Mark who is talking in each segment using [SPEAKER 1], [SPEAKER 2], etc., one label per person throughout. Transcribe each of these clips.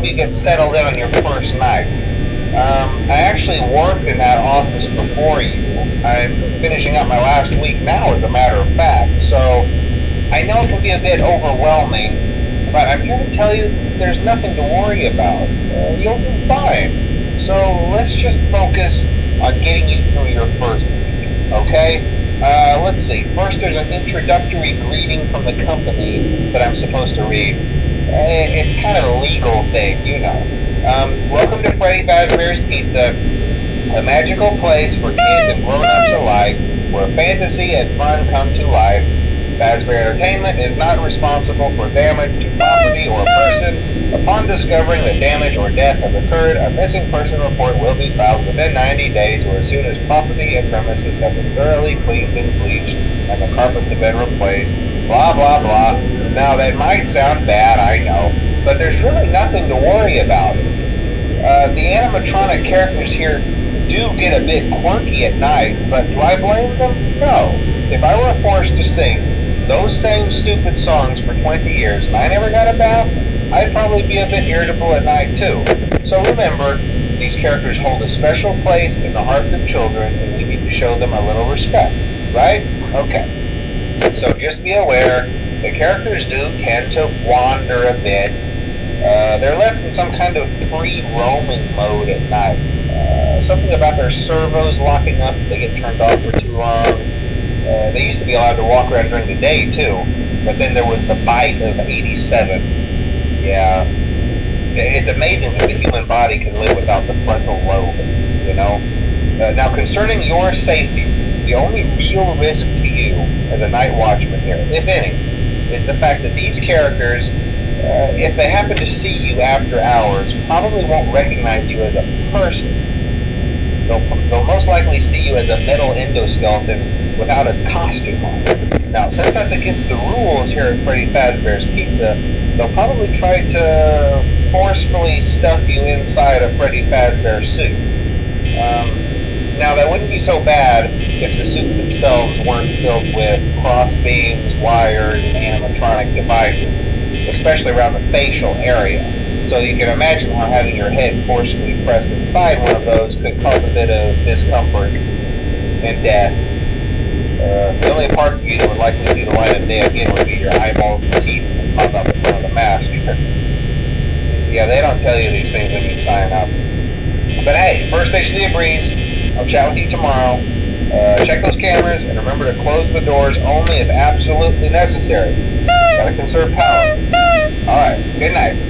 [SPEAKER 1] help you get settled in on your first night. I actually worked in that office before you. I'm finishing up my last week now, as a matter of fact, so I know it can be a bit overwhelming, but I'm here to tell you there's nothing to worry about. You'll be fine. So let's just focus on getting you through your first week, okay? Let's see. First, there's an introductory greeting from the company that I'm supposed to read. It's kind of a legal thing, you know. Welcome to Freddy Fazbear's Pizza, a magical place for kids and grown-ups alike, where fantasy and fun come to life. Fazbear Entertainment is not responsible for damage to property or person. Upon discovering that damage or death has occurred, a missing person report will be filed within 90 days or as soon as property and premises have been thoroughly cleaned and bleached and the carpets have been replaced. Blah, blah, blah. Now, that might sound bad, I know, but there's really nothing to worry about. The animatronic characters here do get a bit quirky at night, but do I blame them? No. If I were forced to sing those same stupid songs for 20 years and I never got a bath, I'd probably be a bit irritable at night too. So remember, these characters hold a special place in the hearts of children and we need to show them a little respect, right? Okay. So just be aware, the characters do tend to wander a bit. They're left in some kind of free roaming mode at night. Something about their servos locking up if they get turned off for too long. They used to be allowed to walk around during the day too, but then there was the bite of 87. Yeah, it's amazing that the human body can live without the frontal lobe, you know? Now, concerning your safety, the only real risk to you as a night watchman here, if any, is the fact that these characters, if they happen to see you after hours, probably won't recognize you as a person. They'll most likely see you as a metal endoskeleton without its costume on. Now, since that's against the rules here at Freddy Fazbear's Pizza, they'll probably try to forcefully stuff you inside a Freddy Fazbear suit. Now, that wouldn't be so bad if the suits themselves weren't filled with cross beams, wires, and animatronic devices, especially around the facial area. So you can imagine how having your head forcefully pressed inside one of those could cause a bit of discomfort and death. The only parts of you that would likely see the light of day again would be your eyeballs and teeth that pop up in front of the mask. Yeah, they don't tell you these things when you sign up. But hey, first station of the breeze. I'll chat with you tomorrow. Check those cameras and remember to close the doors only if absolutely necessary. Gotta conserve power. Alright, good night.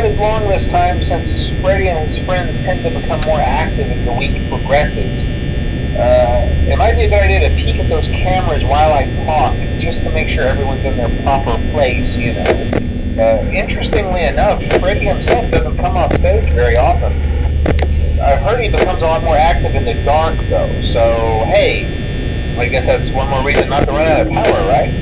[SPEAKER 1] quite as long this time since Freddy and his friends tend to become more active as the week progresses. It might be a good idea to peek at those cameras while I talk, just to make sure everyone's in their proper place, you know. Interestingly enough, Freddy himself doesn't come off stage very often. I've heard he becomes a lot more active in the dark, though, so hey, I guess that's one more reason not to run out of power, right?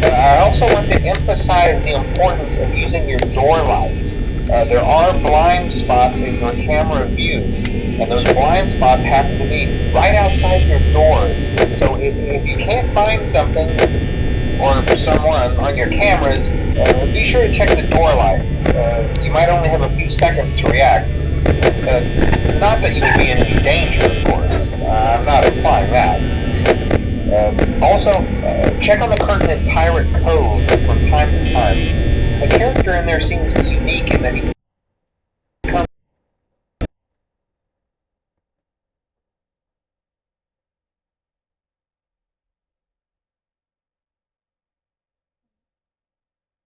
[SPEAKER 1] I also want to emphasize the importance of using your door lights. There are blind spots in your camera view, and those blind spots happen to be right outside your doors. So if you can't find something or someone on your cameras, be sure to check the door light. You might only have a few seconds to react. Not that you would be in any danger, of course. I'm not implying that. Also, check on the curtain in Pirate Cove from time to time. The character in there seems unique in that he